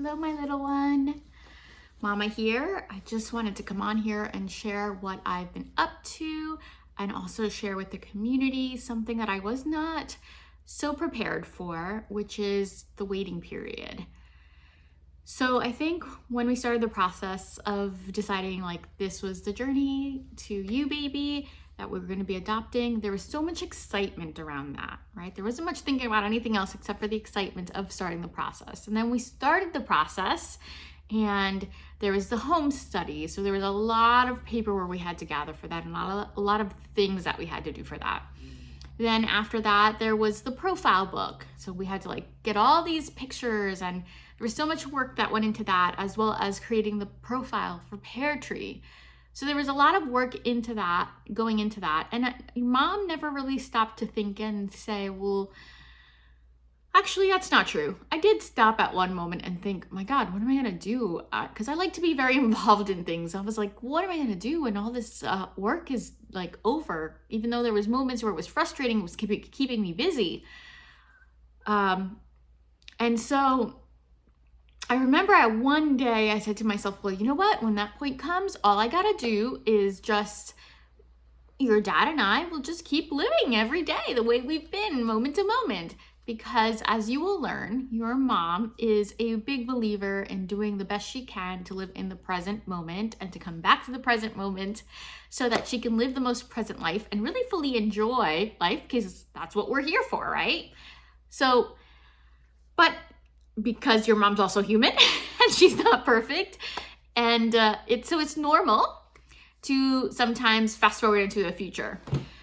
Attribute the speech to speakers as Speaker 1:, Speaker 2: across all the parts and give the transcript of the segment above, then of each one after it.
Speaker 1: Hello, my little one. Mama here. I just wanted to come on here and share what I've been up to and also share with the community something that I was not so prepared for, which is the waiting period. So I think when we started the process of deciding like this was the journey to you, baby, that we were going to be adopting, there was so much excitement around that, right? There wasn't much thinking about anything else except for the excitement of starting the process. And then we started the process and there was the home study. So there was a lot of paperwork we had to gather for that and a lot of things that we had to do for that. Then after that, there was the profile book. So we had to like get all these pictures, and there was so much work that went into that, as well as creating the profile for Pear Tree. So there was a lot of work into that, going into that. And Mom never really stopped to think and say, well, actually, that's not true. I did stop at one moment and think, my God, what am I going to do? Because I like to be very involved in things. I was like, what am I going to do when all this work is like over? Even though there was moments where it was frustrating, it was keeping me busy. And so I remember at one day I said to myself, well, you know what? When that point comes, all I got to do is just, your dad and I will just keep living every day the way we've been, moment to moment. Because as you will learn, your mom is a big believer in doing the best she can to live in the present moment and to come back to the present moment so that she can live the most present life and really fully enjoy life, because that's what we're here for, right? So, but because your mom's also human and she's not perfect, and it's normal to sometimes fast forward into the future.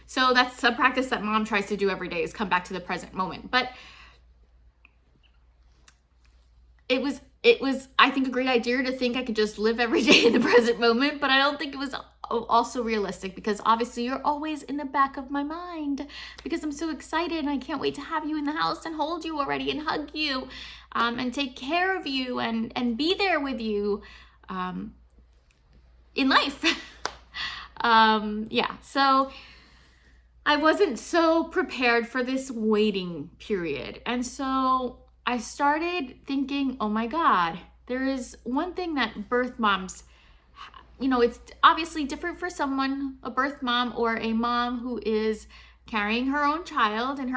Speaker 1: So that's a practice that Mom tries to do every day, is come back to the present moment. But it was, I think, a great idea to think I could just live every day in the present moment, but I don't think it was also realistic, because obviously you're always in the back of my mind because I'm so excited and I can't wait to have you in the house and hold you already and hug you and take care of you and be there with you in life. So I wasn't so prepared for this waiting period. And so I started thinking, oh my God, there is one thing that birth moms, it's obviously different for someone, a birth mom or a mom who is carrying her own child in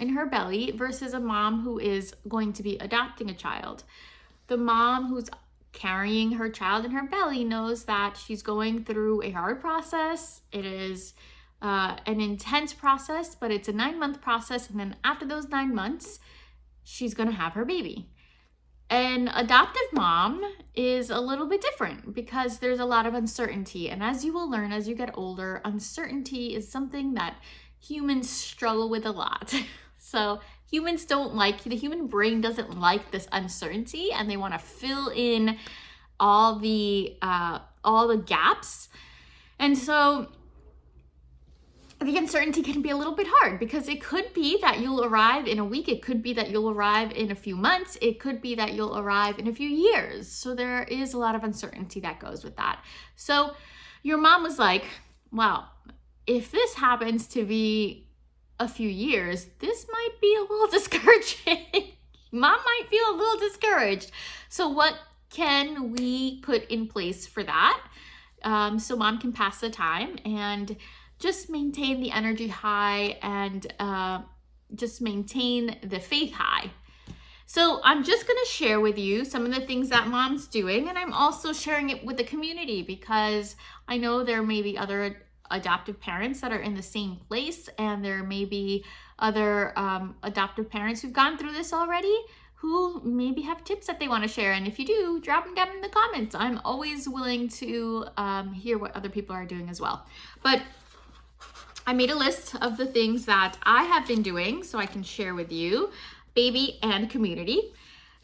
Speaker 1: her belly versus a mom who is going to be adopting a child. The mom who's carrying her child in her belly knows that she's going through a hard process. It is an intense process, but it's a 9-month process. And then after those 9 months, she's going to have her baby. An adoptive mom is a little bit different because there's a lot of uncertainty. And as you will learn as you get older, uncertainty is something that humans struggle with a lot. So humans don't like, the human brain doesn't like this uncertainty, and they want to fill in all the gaps. And so the uncertainty can be a little bit hard, because it could be that you'll arrive in a week. It could be that you'll arrive in a few months. It could be that you'll arrive in a few years. So there is a lot of uncertainty that goes with that. So your mom was like, wow, if this happens to be a few years, this might be a little discouraging. Mom might feel a little discouraged. So what can we put in place for that? So Mom can pass the time and just maintain the energy high and just maintain the faith high. So I'm just going to share with you some of the things that Mom's doing, and I'm also sharing it with the community because I know there may be other adoptive parents that are in the same place, and there may be other adoptive parents who've gone through this already who maybe have tips that they want to share. And if you do, drop them down in the comments. I'm always willing to hear what other people are doing as well. But I made a list of the things that I have been doing so I can share with you, baby and community.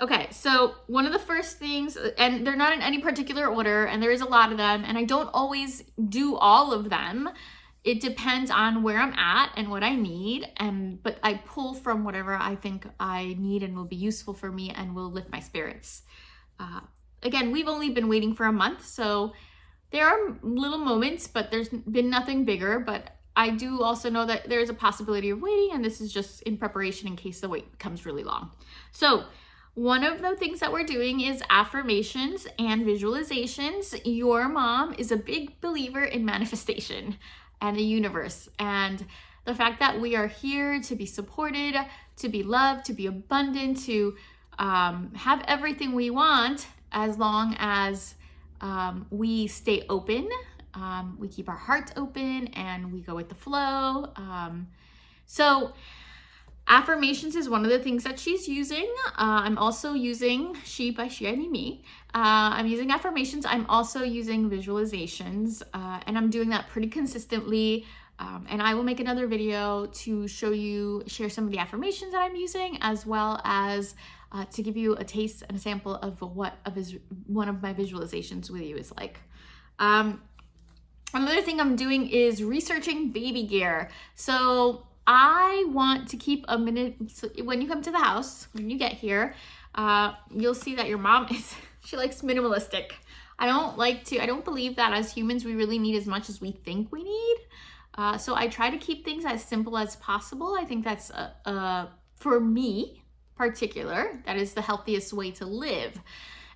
Speaker 1: Okay, so one of the first things, and they're not in any particular order, and there is a lot of them, and I don't always do all of them. It depends on where I'm at and what I need, but I pull from whatever I think I need and will be useful for me and will lift my spirits. Again, we've only been waiting for a month, so there are little moments, but there's been nothing bigger. But I do also know that there is a possibility of waiting, and this is just in preparation in case the wait becomes really long. So One of the things that we're doing is affirmations and visualizations. Your mom is a big believer in manifestation and the universe, and the fact that we are here to be supported, to be loved, to be abundant, to have everything we want, as long as we stay open, we keep our hearts open, and we go with the flow. So affirmations is one of the things that she's using. I'm also using by she, I mean me. I'm using affirmations. I'm also using visualizations, and I'm doing that pretty consistently. And I will make another video to share some of the affirmations that I'm using, as well as to give you a taste and a sample of what one of my visualizations with you is like. Another thing I'm doing is researching baby gear. So I want to keep a minute. So when you come to the house, when you get here, you'll see that your mom she likes minimalistic. I don't believe that as humans we really need as much as we think we need. So I try to keep things as simple as possible. I think that's for me particular, that is the healthiest way to live.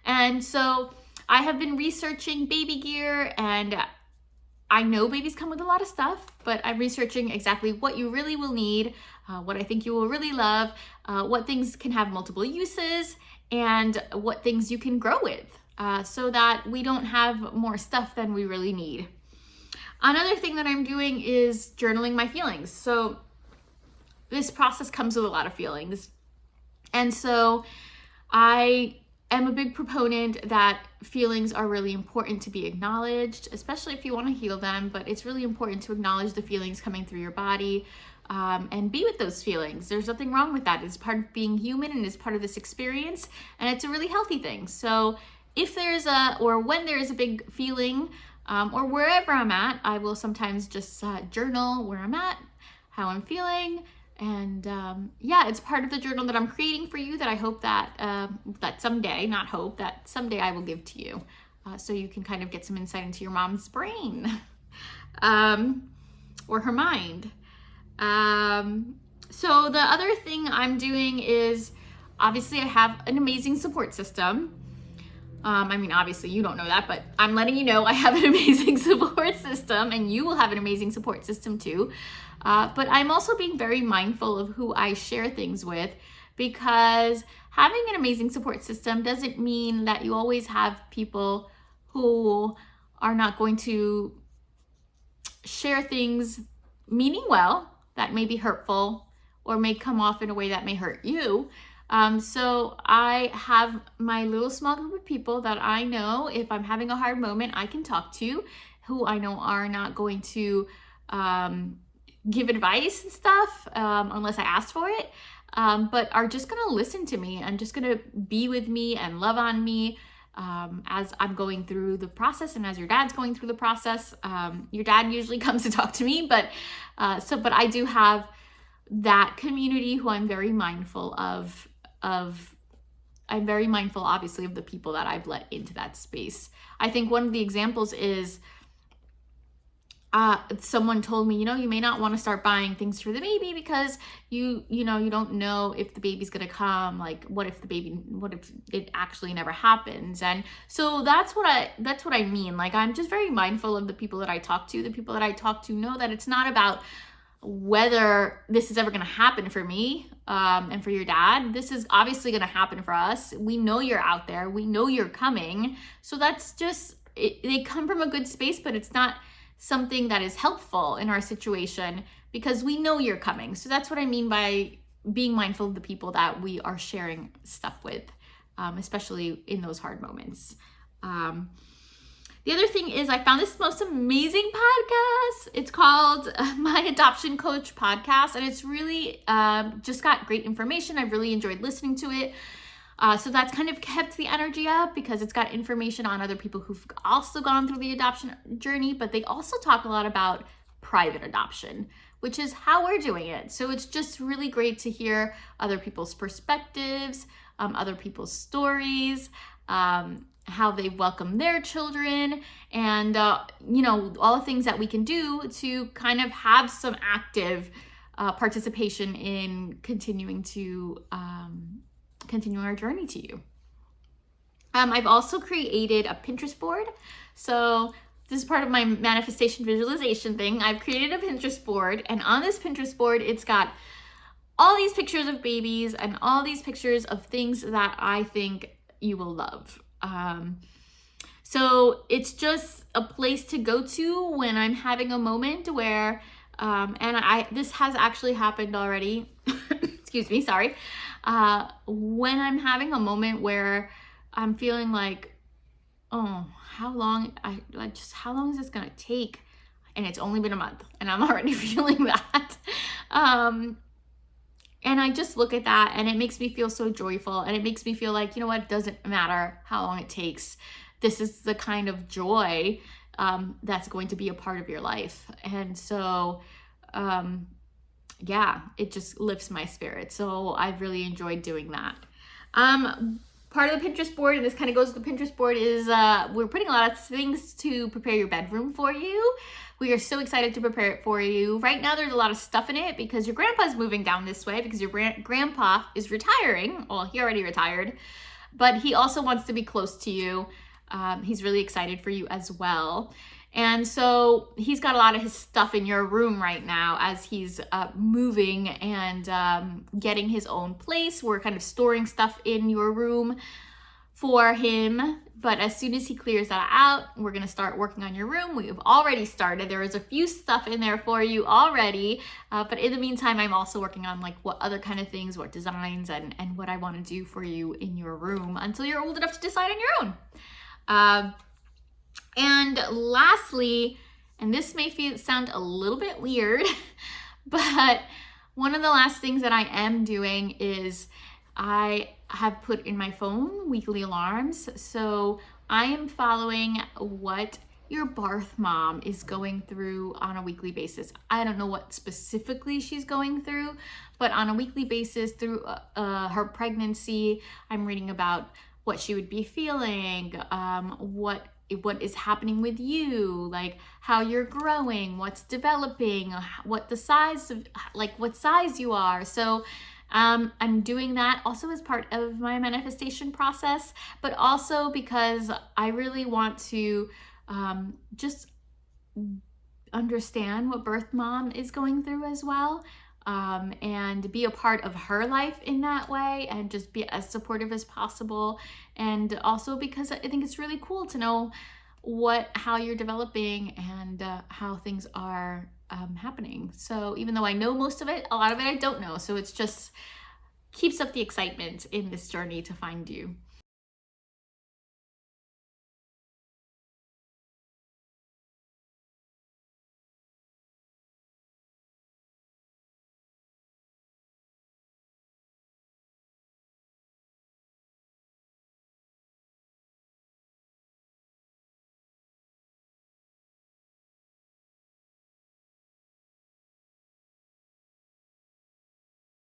Speaker 1: And so I have been researching baby gear, and I know babies come with a lot of stuff, but I'm researching exactly what you really will need, what I think you will really love, what things can have multiple uses, and what things you can grow with, so that we don't have more stuff than we really need. Another thing that I'm doing is journaling my feelings. So this process comes with a lot of feelings. And so I am a big proponent that feelings are really important to be acknowledged, especially if you want to heal them, but it's really important to acknowledge the feelings coming through your body, and be with those feelings. There's nothing wrong with that. It's part of being human and it's part of this experience, and it's a really healthy thing. So if when there is a big feeling, or wherever I'm at, I will sometimes just journal where I'm at, how I'm feeling, and it's part of the journal that I'm creating for you that I hope that someday I will give to you, so you can kind of get some insight into your mom's brain, or her mind. So the other thing I'm doing is, obviously I have an amazing support system. Obviously you don't know that, but I'm letting you know I have an amazing support system, and you will have an amazing support system too. But I'm also being very mindful of who I share things with, because having an amazing support system doesn't mean that you always have people who are not going to share things meaning well, that may be hurtful or may come off in a way that may hurt you. So I have my little small group of people that I know, if I'm having a hard moment, I can talk to, who I know are not going to give advice and stuff, unless I ask for it, but are just going to listen to me and just going to be with me and love on me, as I'm going through the process, and as your dad's going through the process. Your dad usually comes to talk to me, but I do have that community who I'm very mindful of. I'm very mindful, obviously, of the people that I've let into that space. I think one of the examples is, someone told me, you may not want to start buying things for the baby because you don't know if the baby's going to come. Like, what if it actually never happens? And so that's what I mean. Like, I'm just very mindful of the people that I talk to. The people that I talk to know that it's not about whether this is ever going to happen for me, and for your dad. This is obviously going to happen for us. We know you're out there. We know you're coming. So that's just it. They come from a good space, but it's not something that is helpful in our situation, because we know you're coming. So that's what I mean by being mindful of the people that we are sharing stuff with, especially in those hard moments. The other thing is, I found this most amazing podcast. It's called My Adoption Coach Podcast, and it's really just got great information. I've really enjoyed listening to it. So that's kind of kept the energy up, because it's got information on other people who've also gone through the adoption journey, but they also talk a lot about private adoption, which is how we're doing it. So it's just really great to hear other people's perspectives, other people's stories, how they welcome their children, and all the things that we can do to kind of have some active participation in continuing to continuing our journey to you. I've also created a Pinterest board. So this is part of my manifestation visualization thing. I've created a Pinterest board, and on this Pinterest board, it's got all these pictures of babies and all these pictures of things that I think you will love. So it's just a place to go to when I'm having a moment where, this has actually happened already. Excuse me, sorry. When I'm having a moment where I'm feeling like, oh, how long is this gonna take? And it's only been a month and I'm already feeling that. And I just look at that and it makes me feel so joyful, and it makes me feel like, you know what, it doesn't matter how long it takes. This is the kind of joy that's going to be a part of your life. And so, yeah, it just lifts my spirit. So I've really enjoyed doing that. Part of the Pinterest board, and this kind of goes with the Pinterest board, is we're putting a lot of things to prepare your bedroom for you. We are so excited to prepare it for you. Right now, there's a lot of stuff in it because your grandpa's moving down this way because your grandpa is retiring. Well, he already retired, but he also wants to be close to you. He's really excited for you as well. And so he's got a lot of his stuff in your room right now as he's moving and getting his own place. We're kind of storing stuff in your room for him. But as soon as he clears that out, we're going to start working on your room. We've already started. There is a few stuff in there for you already. But in the meantime, I'm also working on like what other kind of things, what designs, and what I want to do for you in your room until you're old enough to decide on your own. And lastly, and this may sound a little bit weird, but one of the last things that I am doing is I have put in my phone weekly alarms. So I am following what your birth mom is going through on a weekly basis. I don't know what specifically she's going through, but on a weekly basis through her pregnancy, I'm reading about what she would be feeling, what is happening with you, like how you're growing, what's developing, what the size of, like what size you are. So I'm doing that also as part of my manifestation process, but also because I really want to just understand what birth mom is going through as well. And be a part of her life in that way and just be as supportive as possible. And also because I think it's really cool to know how you're developing and how things are happening. So even though I know most of it, a lot of it I don't know. So it's just keeps up the excitement in this journey to find you.